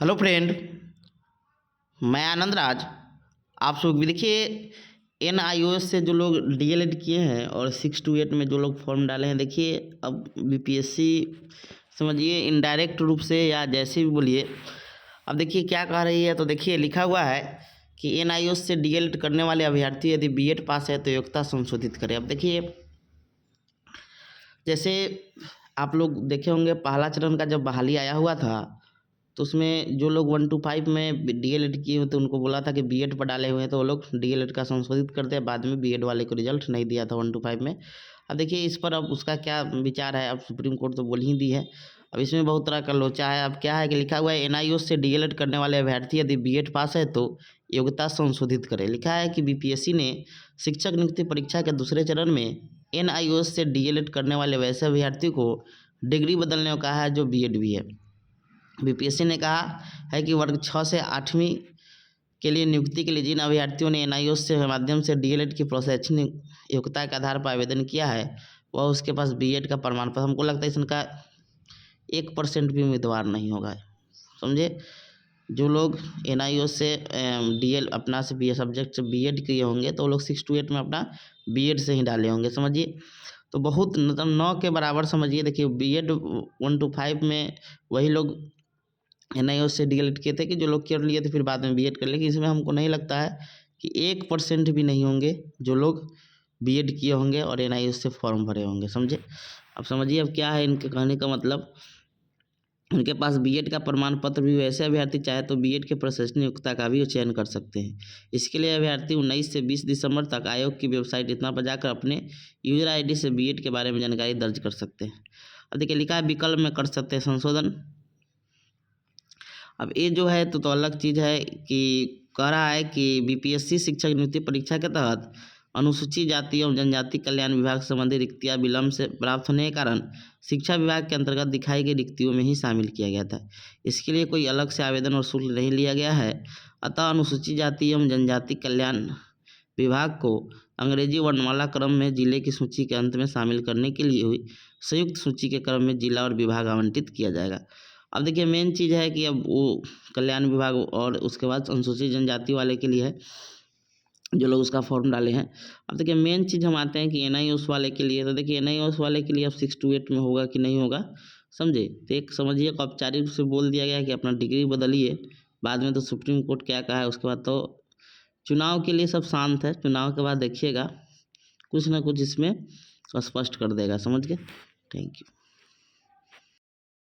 Hello friend, मैं आनंद राज। आप सब भी देखिए, एनआईओएस से जो लोग डीएलएड किए हैं और 6 to 8 में जो लोग फॉर्म डाले हैं, देखिए अब बीपीएससी समझिए इनडायरेक्ट रूप से या जैसे भी बोलिए, अब देखिए क्या कह रही है। तो देखिए लिखा हुआ है कि एनआईओएस से डीएलएड करने वाले अभ्यर्थी यदि बीएड पास है तो योग्यता संशोधित करें। अब देखिए जैसे आप लोग देखे होंगे, पहला चरण का जब बहाली आया हुआ था तो उसमें जो लोग 1 to 5 में डीएलएड किए हुए थे उनको बोला था कि बीएड पर डाले हुए हैं, तो वो लोग डीएलएड का संशोधित कर दिया। बाद में बीएड वाले को रिजल्ट नहीं दिया था 1 to 5 में। अब देखिए इस पर अब उसका क्या विचार है। अब सुप्रीम कोर्ट तो बोल ही दी है। अब इसमें बहुत तरह का लोचा है। अब क्या है कि लिखा हुआ है एनआईओ से डीएलएड करने वाले अभ्यर्थी यदि बीएड पास है तो योग्यता संशोधित करें। लिखा है कि बीपीएससी ने शिक्षक नियुक्ति परीक्षा के दूसरे चरण में एनआईओ से डीएलएड करने वाले वैसे अभ्यर्थी को डिग्री बदलने को कहा है जो बीएड भी है। बीपीएससी ने कहा है कि वर्ग 6 से 8वीं के लिए नियुक्ति के लिए जिन अभ्यर्थियों ने एनआईओ से माध्यम से डीएलएड की शैक्षणिक योग्यता के आधार पर आवेदन किया है वह उसके पास बीएड का प्रमाण पत्र, हमको लगता है इसका 1% भी उम्मीदवार नहीं होगा। समझे, जो लोग एनआईओ से डीएल अपना से बी सब्जेक्ट से बीएड किए होंगे तो वो लोग 6 to 8 में अपना बीएड से ही डाले होंगे। समझिए, तो बहुत मतलब 9 के बराबर समझिए। देखिए बीएड 1 to 5 में वही लोग एनआईओ से डीएलएड किए थे कि जो लोग कर लिए थे फिर बाद में बीएड कर, लेकिन इसमें हमको नहीं लगता है कि 1% भी नहीं होंगे जो लोग बीएड किए होंगे और एनआईओ से फॉर्म भरे होंगे। समझे, अब समझिए अब क्या है इनके कहने का मतलब। उनके पास बीएड का प्रमाण पत्र भी वैसे अभ्यर्थी चाहे तो बीएड के प्रशंसनीय योग्यता का भी चयन कर सकते हैं। इसके लिए अभ्यर्थी 19 से 20 दिसंबर तक आयोग की वेबसाइट इतना पर जाकर अपने यूजर आईडी से बीएड के बारे में जानकारी दर्ज कर सकते हैं। अब देखिए लिखा है विकल्प में कर सकते हैं संशोधन। अब ये जो है तो अलग चीज़ है कि कह रहा है कि बीपीएससी शिक्षक नियुक्ति परीक्षा के तहत अनुसूचित जाति एवं जनजाति कल्याण विभाग संबंधी रिक्तियां विलम्ब से प्राप्त होने के कारण शिक्षा विभाग के अंतर्गत दिखाई गई रिक्तियों में ही शामिल किया गया था। इसके लिए कोई अलग से आवेदन और शुल्क नहीं लिया गया है। अतः अनुसूचित जाति एवं जनजाति कल्याण विभाग को अंग्रेजी वर्णमाला क्रम में जिले की सूची के अंत में शामिल करने के लिए हुई संयुक्त सूची के क्रम में जिला और विभाग आवंटित किया जाएगा। अब देखिए मेन चीज़ है कि अब वो कल्याण विभाग और उसके बाद अनुसूचित जनजाति वाले के लिए है जो लोग उसका फॉर्म डाले हैं। अब देखिए मेन चीज़ हम आते हैं कि एनआईओएस वाले के लिए। तो देखिए एनआईओएस वाले के लिए अब 6 to 8 में होगा कि नहीं होगा, समझे। तो एक समझिए कि औपचारिक रूप से बोल दिया गया है कि अपना डिग्री बदलिए। बाद में तो सुप्रीम कोर्ट क्या कहा है उसके बाद तो चुनाव के लिए सब शांत है। चुनाव के बाद देखिएगा कुछ ना कुछ इसमें स्पष्ट कर देगा। समझ गए, थैंक यू।